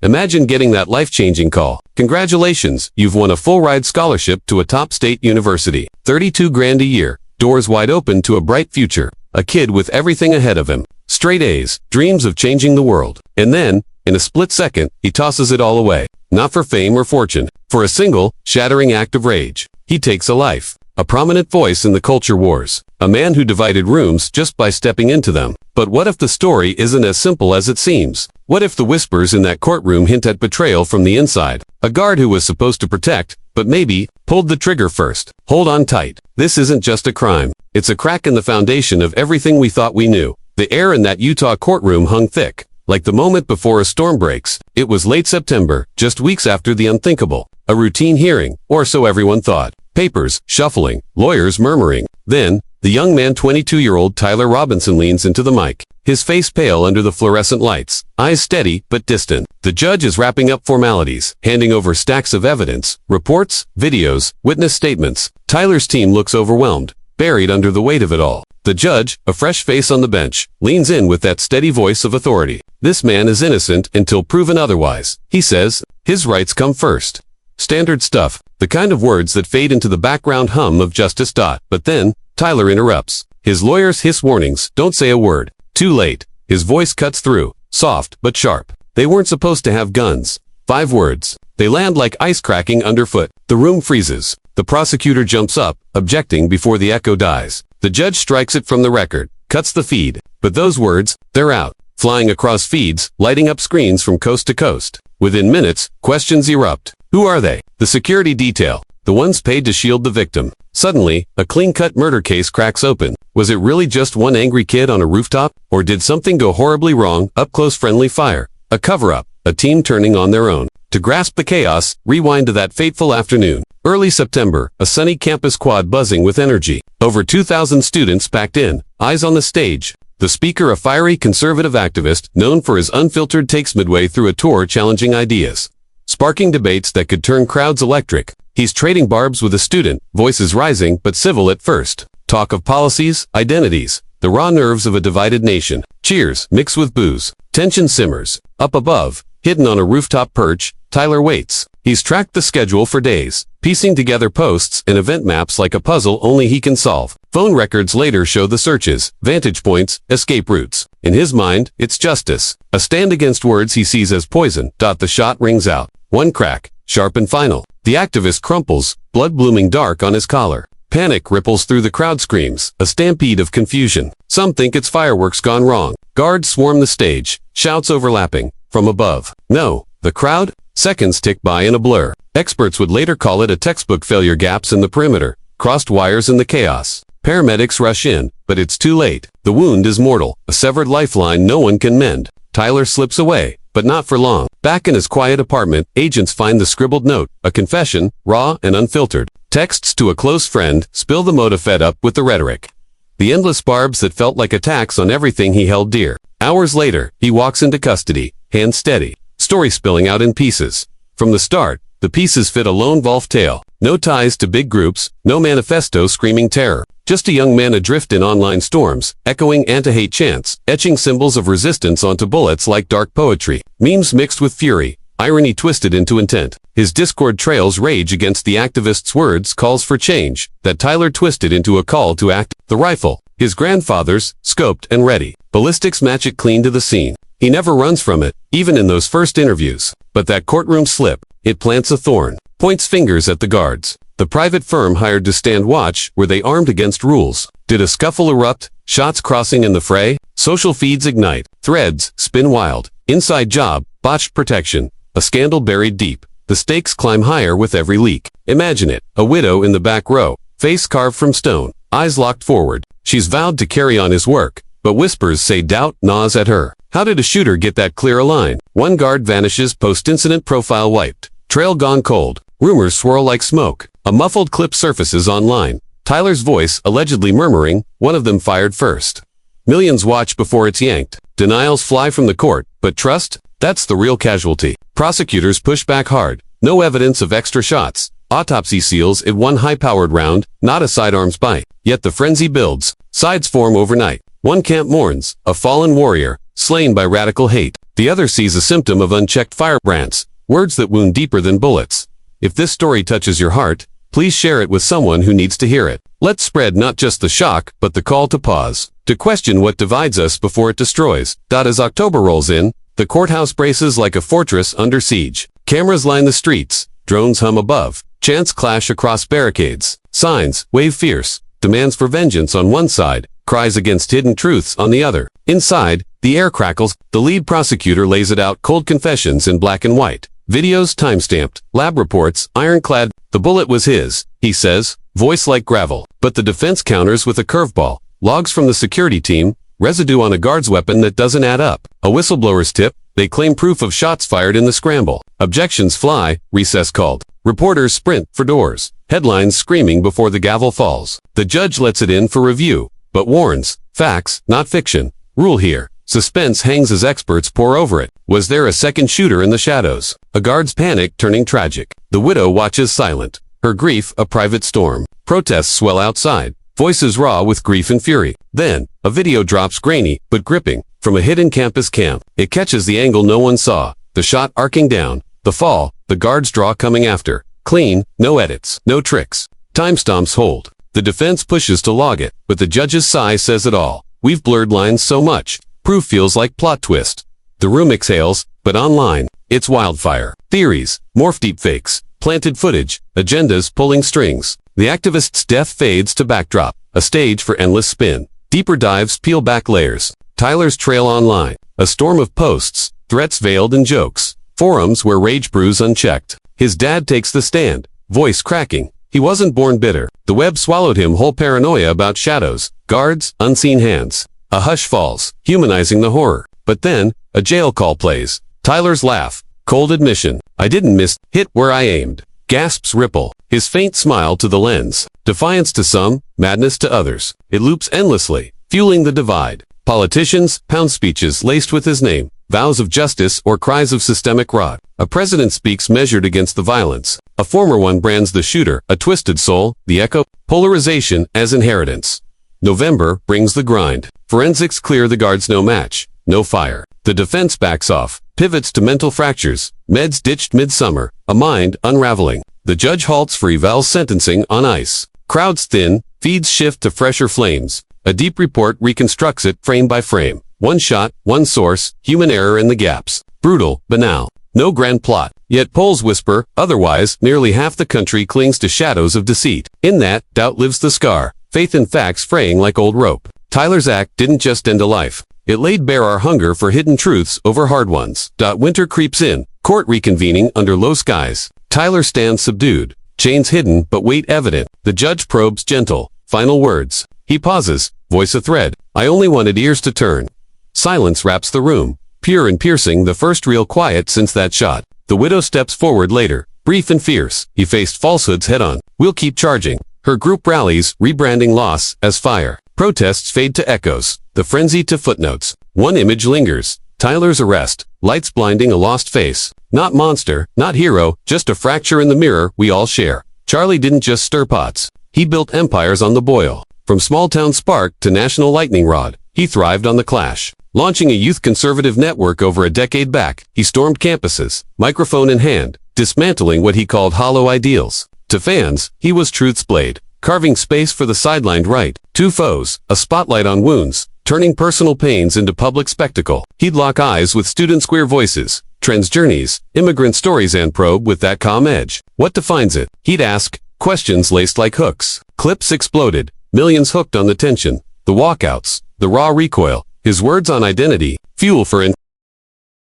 Imagine getting that life-changing call. Congratulations, you've won a full-ride scholarship to a top state university. 32 grand a year, doors wide open to a bright future. A kid with everything ahead of him. Straight A's, dreams of changing the world. And then, in a split second, he tosses it all away. Not for fame or fortune. For a single, shattering act of rage. He takes a life. A prominent voice in the culture wars. A man who divided rooms just by stepping into them. But what if the story isn't as simple as it seems? What if the whispers in that courtroom hint at betrayal from the inside? A guard who was supposed to protect, but maybe, pulled the trigger first. Hold on tight. This isn't just a crime. It's a crack in the foundation of everything we thought we knew. The air in that Utah courtroom hung thick. Like the moment before a storm breaks. It was late September, just weeks after the unthinkable. A routine hearing, or so everyone thought. Papers, shuffling, lawyers murmuring. Then, the young man 22-year-old Tyler Robinson leans into the mic. His face pale under the fluorescent lights. Eyes steady, but distant. The judge is wrapping up formalities, handing over stacks of evidence, reports, videos, witness statements. Tyler's team looks overwhelmed, buried under the weight of it all. The judge, a fresh face on the bench, leans in with that steady voice of authority. This man is innocent until proven otherwise. He says, his rights come first. Standard stuff, the kind of words that fade into the background hum of justice. But then, Tyler interrupts. His lawyers hiss warnings, don't say a word. Too late. His voice cuts through, soft but sharp. They weren't supposed to have guns. 5 words. They land like ice cracking underfoot. The room freezes. The prosecutor jumps up, objecting before the echo dies. The judge strikes it from the record, cuts the feed. But those words, they're out, flying across feeds, lighting up screens from coast to coast. Within minutes, questions erupt. Who are they? The security detail. The ones paid to shield the victim. Suddenly, a clean-cut murder case cracks open. Was it really just one angry kid on a rooftop? Or did something go horribly wrong? Up-close friendly fire. A cover-up. A team turning on their own. To grasp the chaos, rewind to that fateful afternoon. Early September, a sunny campus quad buzzing with energy. Over 2,000 students packed in, eyes on the stage. The speaker, a fiery conservative activist, known for his unfiltered takes midway through a tour challenging ideas. Sparking debates that could turn crowds electric. He's trading barbs with a student, voices rising but civil at first. Talk of policies, identities, the raw nerves of a divided nation. Cheers, mixed with booze. Tension simmers. Up above, hidden on a rooftop perch, Tyler waits. He's tracked the schedule for days, piecing together posts and event maps like a puzzle only he can solve. Phone records later show the searches, vantage points, escape routes. In his mind, it's justice. A stand against words he sees as poison. The shot rings out. One crack, sharp and final. The activist crumples, blood blooming dark on his collar. Panic ripples through the crowd screams, a stampede of confusion. Some think it's fireworks gone wrong. Guards swarm the stage, shouts overlapping. From above. No. The crowd? Seconds tick by in a blur. Experts would later call it a textbook failure. Gaps in the perimeter, crossed wires in the chaos. Paramedics rush in, but it's too late. The wound is mortal, a severed lifeline no one can mend. Tyler slips away, but not for long. Back in his quiet apartment, agents find the scribbled note, a confession, raw and unfiltered. Texts to a close friend, spill the motive fed up with the rhetoric. The endless barbs that felt like attacks on everything he held dear. Hours later, he walks into custody, hands steady. Story spilling out in pieces. From the start, the pieces fit a lone wolf tale. No ties to big groups, no manifesto screaming terror. Just a young man adrift in online storms, echoing anti-hate chants, etching symbols of resistance onto bullets like dark poetry. Memes mixed with fury, irony twisted into intent. His Discord trails rage against the activist's words, calls for change, that Tyler twisted into a call to act. The rifle, his grandfather's, scoped and ready. Ballistics match it clean to the scene. He never runs from it, even in those first interviews. But that courtroom slip, it plants a thorn, points fingers at the guards. The private firm hired to stand watch, were they armed against rules? Did a scuffle erupt, shots crossing in the fray? Social feeds ignite, threads spin wild. Inside job, botched protection, a scandal buried deep. The stakes climb higher with every leak. Imagine it, a widow in the back row, face carved from stone, eyes locked forward. She's vowed to carry on his work, but whispers say doubt gnaws at her. How did a shooter get that clear a line? One guard vanishes, post-incident profile wiped. Trail gone cold. Rumors swirl like smoke. A muffled clip surfaces online. Tyler's voice allegedly murmuring, one of them fired first. Millions watch before it's yanked. Denials fly from the court, but trust? That's the real casualty. Prosecutors push back hard. No evidence of extra shots. Autopsy seals it one high-powered round, not a sidearms bite. Yet the frenzy builds. Sides form overnight. One camp mourns, a fallen warrior, slain by radical hate. The other sees a symptom of unchecked firebrands, words that wound deeper than bullets. If this story touches your heart, please share it with someone who needs to hear it. Let's spread not just the shock, but the call to pause, to question what divides us before it destroys. As October rolls in, the courthouse braces like a fortress under siege. Cameras line the streets, drones hum above, chants clash across barricades, signs wave fierce, demands for vengeance on one side, cries against hidden truths on the other. Inside, the air crackles, the lead prosecutor lays it out, cold confessions in black and white. Videos time-stamped, lab reports, ironclad. The bullet was his, he says, voice like gravel. But the defense counters with a curveball. Logs from the security team, residue on a guard's weapon that doesn't add up. A whistleblower's tip, they claim proof of shots fired in the scramble. Objections fly, recess called. Reporters sprint for doors. Headlines screaming before the gavel falls. The judge lets it in for review, but warns, facts, not fiction. Rule here. Suspense hangs as experts pore over it. Was there a second shooter in the shadows? A guard's panic turning tragic. The widow watches silent. Her grief a private storm. Protests swell outside. Voices raw with grief and fury. Then, a video drops grainy, but gripping, from a hidden campus camp. It catches the angle no one saw. The shot arcing down. The fall, the guard's draw coming after. Clean, no edits, no tricks. Timestamps hold. The defense pushes to log it, but the judge's sigh says it all. We've blurred lines so much. Proof feels like plot twist. The room exhales, but online, it's wildfire. Theories, morph deepfakes, planted footage, agendas pulling strings. The activist's death fades to backdrop, a stage for endless spin. Deeper dives peel back layers. Tyler's trail online, a storm of posts, threats veiled in jokes. Forums where rage brews unchecked. His dad takes the stand, voice cracking. He wasn't born bitter. The web swallowed him whole, paranoia about shadows, guards, unseen hands. A hush falls, humanizing the horror. But then, a jail call plays. Tyler's laugh, cold admission. I didn't miss, hit where I aimed. Gasps ripple, his faint smile to the lens. Defiance to some, madness to others. It loops endlessly, fueling the divide. Politicians, pound speeches laced with his name, vows of justice or cries of systemic rot. A president speaks measured against the violence. A former one brands the shooter, a twisted soul, the echo. Polarization as inheritance. November brings the grind. Forensics clear the guards no match, no fire. The defense backs off, pivots to mental fractures, meds ditched midsummer, a mind unraveling. The judge halts for eval's sentencing on ice. Crowds thin, feeds shift to fresher flames. A deep report reconstructs it frame by frame. One shot, one source, human error in the gaps. Brutal, banal. No grand plot. Yet polls whisper, otherwise, nearly half the country clings to shadows of deceit. In that, doubt lives the scar. Faith in facts fraying like old rope. Tyler's act didn't just end a life. It laid bare our hunger for hidden truths over hard ones. Winter creeps in, court reconvening under low skies. Tyler stands subdued, chains hidden but weight evident. The judge probes gentle, final words. He pauses, voice a thread. I only wanted ears to turn. Silence wraps the room, pure and piercing, the first real quiet since that shot. The widow steps forward later, brief and fierce. He faced falsehoods head on. We'll keep charging. Her group rallies, rebranding loss as fire. Protests fade to echoes, the frenzy to footnotes. One image lingers. Tyler's arrest, lights blinding a lost face. Not monster, not hero, just a fracture in the mirror we all share. Charlie didn't just stir pots. He built empires on the boil. From small-town spark to national lightning rod, he thrived on the clash. Launching a youth conservative network over a decade back, he stormed campuses, microphone in hand, dismantling what he called hollow ideals. To fans, he was truth's blade, carving space for the sidelined right. Two foes, a spotlight on wounds, turning personal pains into public spectacle. He'd lock eyes with students' queer voices, trends journeys, immigrant stories, and probe with that calm edge. What defines it? He'd ask, questions laced like hooks. Clips exploded, millions hooked on the tension. The walkouts, the raw recoil, his words on identity, fuel for